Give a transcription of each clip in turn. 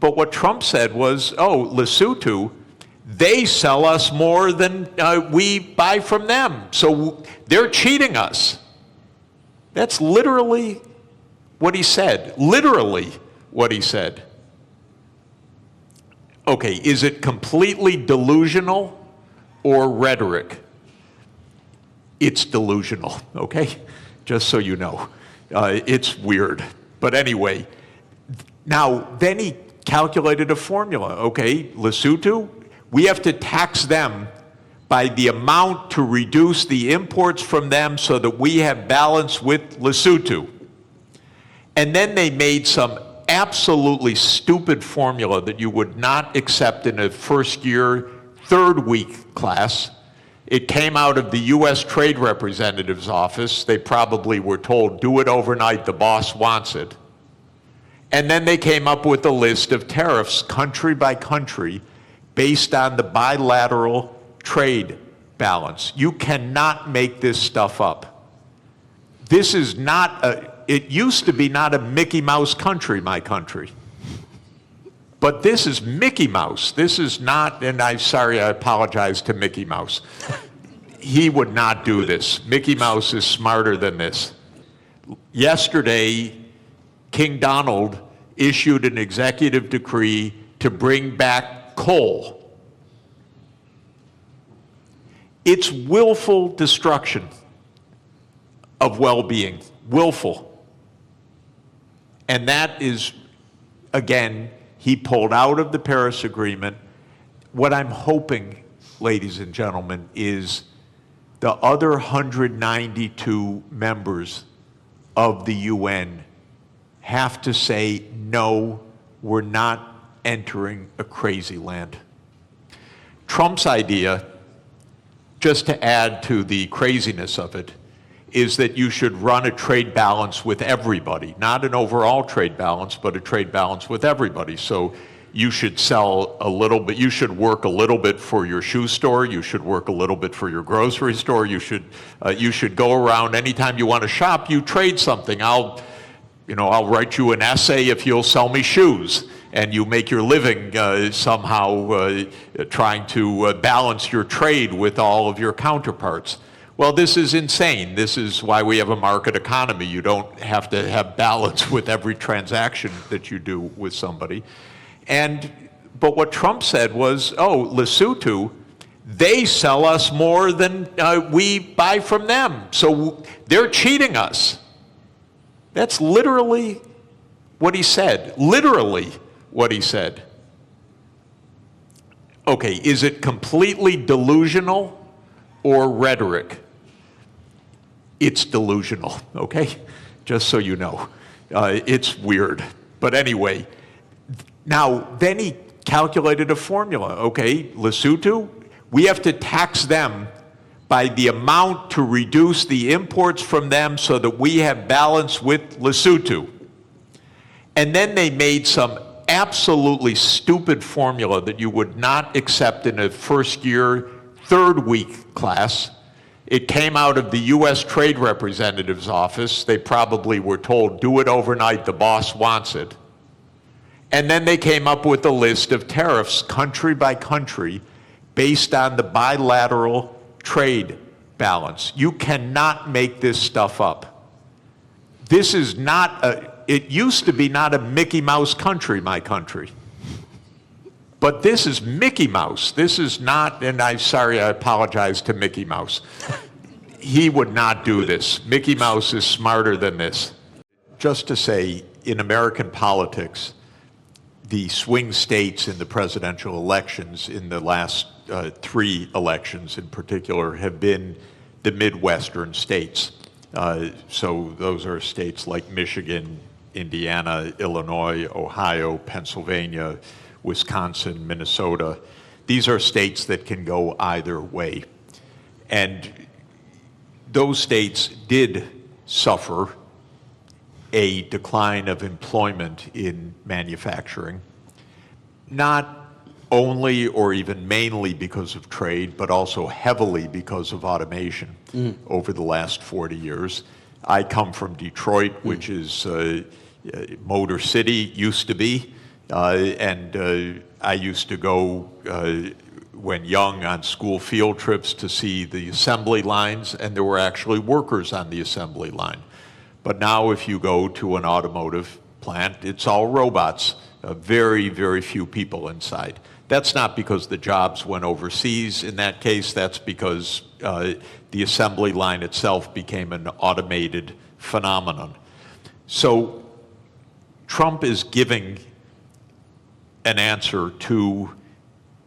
but what Trump said was, oh, Lesotho, they sell us more than we buy from them. So they're cheating us. That's literally what he said. Literally what he said. Okay, is it completely delusional or rhetoric? It's delusional, okay? Just so you know. It's weird. But anyway, now then he calculated a formula. Okay, Lesotho, we have to tax them by the amount to reduce the imports from them so that we have balance with Lesotho. And then they made some absolutely stupid formula that you would not accept in a first year, third week class. It came out of the US Trade Representative's office. They probably were told, do it overnight, the boss wants it. And then they came up with a list of tariffs, country by country, based on the bilateral trade balance. You cannot make this stuff up. This is not it used to be not a Mickey Mouse country, my country. But this is Mickey Mouse. This is not, and I'm sorry, I apologize to Mickey Mouse. He would not do this. Mickey Mouse is smarter than this. Yesterday, King Donald issued an executive decree to bring back coal. It's willful destruction of well-being, willful. And that is, again, he pulled out of the Paris Agreement. What I'm hoping, ladies and gentlemen, is the other 192 members of the UN have to say, no, we're not entering a crazy land. Trump's idea, just to add to the craziness of it, is that you should run a trade balance with everybody, not an overall trade balance, but a trade balance with everybody. So you should sell a little bit, you should work a little bit for your shoe store, you should work a little bit for your grocery store, you should go around anytime you want to shop, you trade something. I'll write you an essay if you'll sell me shoes, and you make your living somehow trying to balance your trade with all of your counterparts. Well, this is insane. This is why we have a market economy. You don't have to have balance with every transaction that you do with somebody. But what Trump said was, oh, Lesotho, they sell us more than we buy from them. So they're cheating us. That's literally what he said. Literally what he said. Okay, is it completely delusional or rhetoric? It's delusional, okay? Just so you know. It's weird. But anyway, now then he calculated a formula. Okay, Lesotho, we have to tax them by the amount to reduce the imports from them so that we have balance with Lesotho. And then they made some absolutely stupid formula that you would not accept in a first year, third week class. It came out of the US Trade Representative's office. They probably were told, do it overnight, the boss wants it. And then they came up with a list of tariffs, country by country, based on the bilateral trade balance. You cannot make this stuff up. This is not it used to be not a Mickey Mouse country, my country. But this is Mickey Mouse. This is not, and I'm sorry, I apologize to Mickey Mouse. He would not do this. Mickey Mouse is smarter than this. Just to say, in American politics, the swing states in the presidential elections in the last 3 elections in particular have been the Midwestern states. So those are states like Michigan, Indiana, Illinois, Ohio, Pennsylvania, Wisconsin, Minnesota. These are states that can go either way. And those states did suffer a decline of employment in manufacturing, not only or even mainly because of trade, but also heavily because of automation over the last 40 years. I come from Detroit, which is Motor City, used to be. I used to go when young on school field trips to see the assembly lines, and there were actually workers on the assembly line. But now if you go to an automotive plant, it's all robots, very, very few people inside. That's not because the jobs went overseas. In that case, that's because the assembly line itself became an automated phenomenon. So Trump is giving an answer to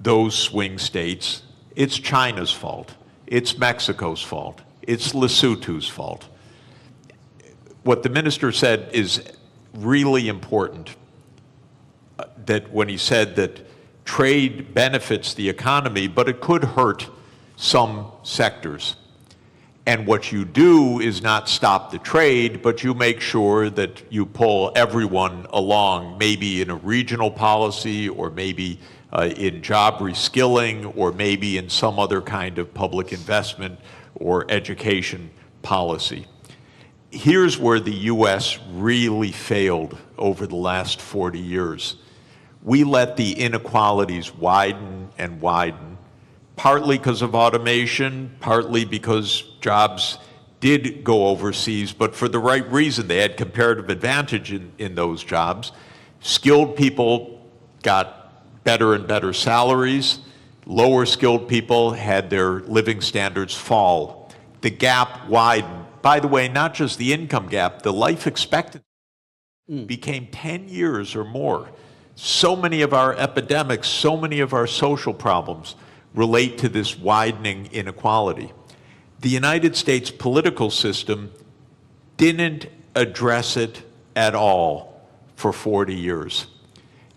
those swing states. It's China's fault. It's Mexico's fault. It's Lesotho's fault. What the minister said is really important, that when he said that trade benefits the economy, but it could hurt some sectors. And what you do is not stop the trade, but you make sure that you pull everyone along, maybe in a regional policy, or maybe in job reskilling, or maybe in some other kind of public investment or education policy. Here's where the U.S. really failed over the last 40 years. We let the inequalities widen and widen, partly because of automation, partly because jobs did go overseas, but for the right reason. They had comparative advantage in those jobs. Skilled people got better and better salaries. Lower skilled people had their living standards fall. The gap widened. By the way, not just the income gap, the life expectancy became 10 years or more. So many of our epidemics, so many of our social problems relate to this widening inequality. The United States political system didn't address it at all for 40 years.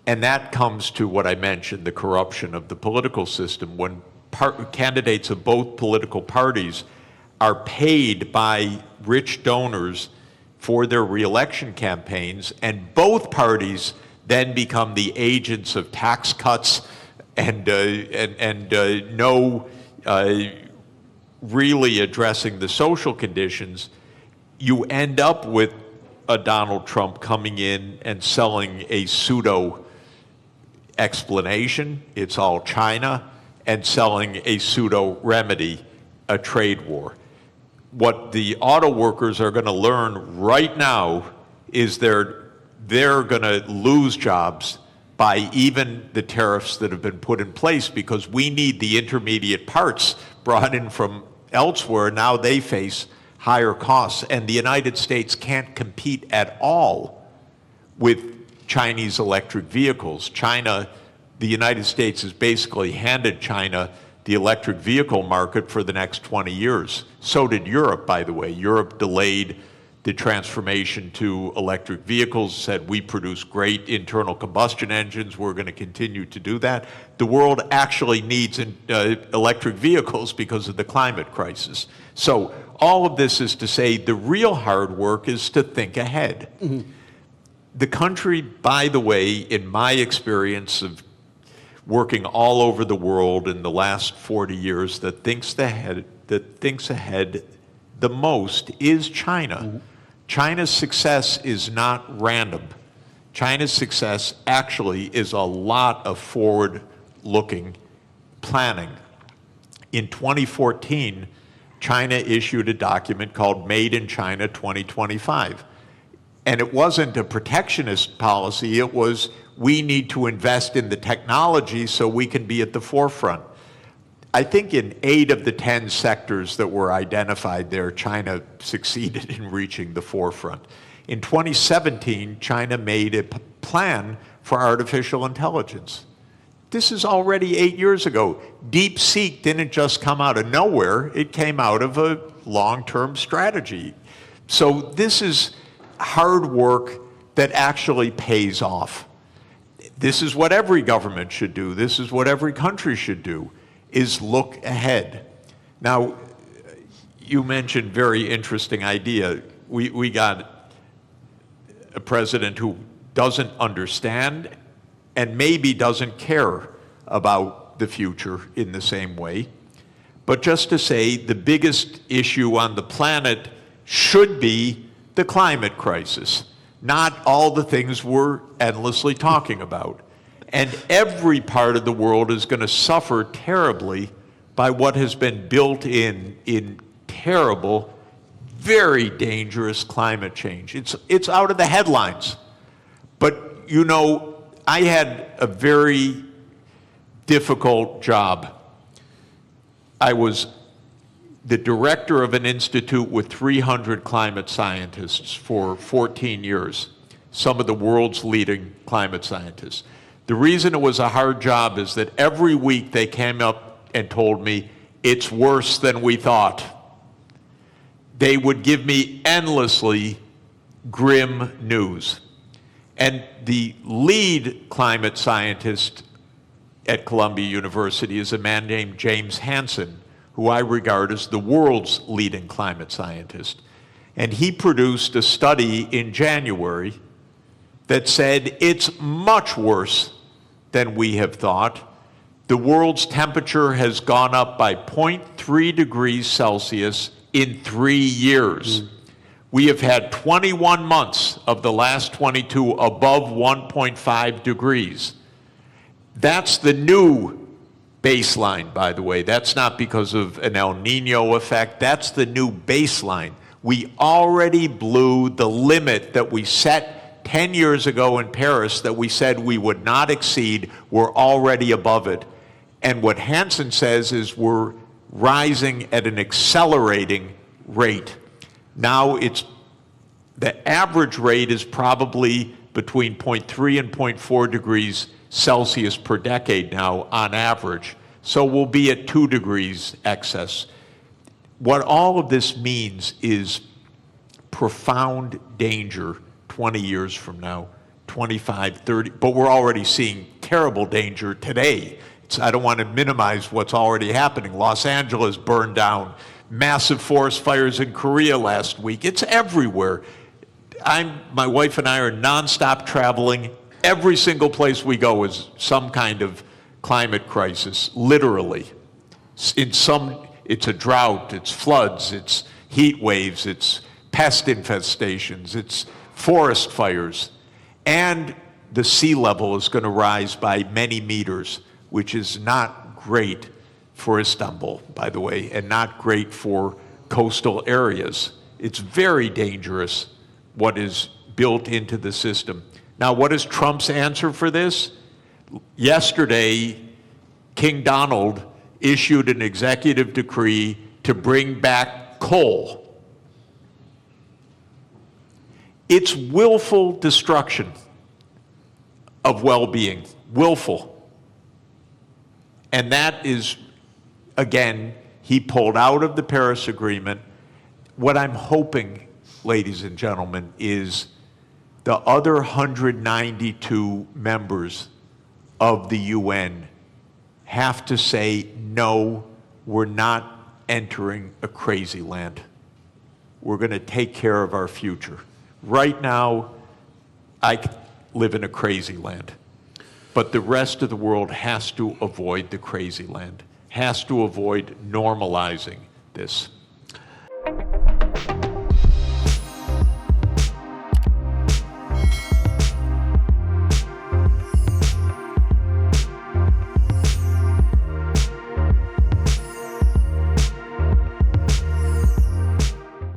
And that comes to what I mentioned, the corruption of the political system. When candidates of both political parties are paid by rich donors for their reelection campaigns, and both parties then become the agents of tax cuts and no really addressing the social conditions, you end up with a Donald Trump coming in and selling a pseudo explanation, it's all China, and selling a pseudo remedy, a trade war. What the auto workers are going to learn right now is they're going to lose jobs by even the tariffs that have been put in place, because we need the intermediate parts brought in from elsewhere. Now they face higher costs, and the United States can't compete at all with Chinese electric vehicles. The United States has basically handed China the electric vehicle market for the next 20 years. So did Europe, by the way. Europe delayed the transformation to electric vehicles, said we produce great internal combustion engines, we're going to continue to do that. The world actually needs electric vehicles because of the climate crisis. So all of this is to say the real hard work is to think ahead. Mm-hmm. The country, by the way, in my experience of working all over the world in the last 40 years, that thinks ahead the most is China. Mm-hmm. China's success is not random. China's success actually is a lot of forward-looking planning. In 2014, China issued a document called Made in China 2025. And it wasn't a protectionist policy, it was we need to invest in the technology so we can be at the forefront. I think in 8 of the 10 sectors that were identified there, China succeeded in reaching the forefront. In 2017, China made a plan for artificial intelligence. This is already 8 years ago. DeepSeek didn't just come out of nowhere, it came out of a long-term strategy. So this is hard work that actually pays off. This is what every government should do. This is what every country should do, is look ahead. Now, you mentioned very interesting idea. We got a president who doesn't understand and maybe doesn't care about the future in the same way. But just to say, the biggest issue on the planet should be the climate crisis. not all the things we're endlessly talking about. And every part of the world is going to suffer terribly by what has been built in terrible, very dangerous climate change. It's out of the headlines. But, you know, I had a very difficult job. I was the director of an institute with 300 climate scientists for 14 years, some of the world's leading climate scientists. The reason it was a hard job is that every week they came up and told me, it's worse than we thought. They would give me endlessly grim news. And the lead climate scientist at Columbia University is a man named James Hansen, who I regard as the world's leading climate scientist. And he produced a study in January that said it's much worse than we have thought. The world's temperature has gone up by 0.3 degrees Celsius in 3 years. We have had 21 months of the last 22 above 1.5 degrees. That's the new baseline, by the way. That's not because of an El Nino effect. That's the new baseline. We already blew the limit that we set 10 years ago in Paris that we said we would not exceed. We're already above it. And what Hansen says is we're rising at an accelerating rate. Now the average rate is probably between 0.3 and 0.4 degrees Celsius per decade now on average. So we'll be at 2 degrees excess. What all of this means is profound danger 20 years from now, 25, 30, but we're already seeing terrible danger today. I don't want to minimize what's already happening. Los Angeles burned down, massive forest fires in Korea last week. It's everywhere. My wife and I are nonstop traveling. Every single place we go is some kind of climate crisis, literally. It's a drought, it's floods, it's heat waves, it's pest infestations, it's forest fires. And the sea level is going to rise by many meters, which is not great for Istanbul, by the way, and not great for coastal areas. It's very dangerous what is built into the system. Now, what is Trump's answer for this? Yesterday, King Donald issued an executive decree to bring back coal. It's willful destruction of well-being, willful. And that is, again, he pulled out of the Paris Agreement. What I'm hoping, ladies and gentlemen, is the other 192 members of the UN have to say, no, we're not entering a crazy land. We're going to take care of our future. Right now, I live in a crazy land. But the rest of the world has to avoid the crazy land, has to avoid normalizing this.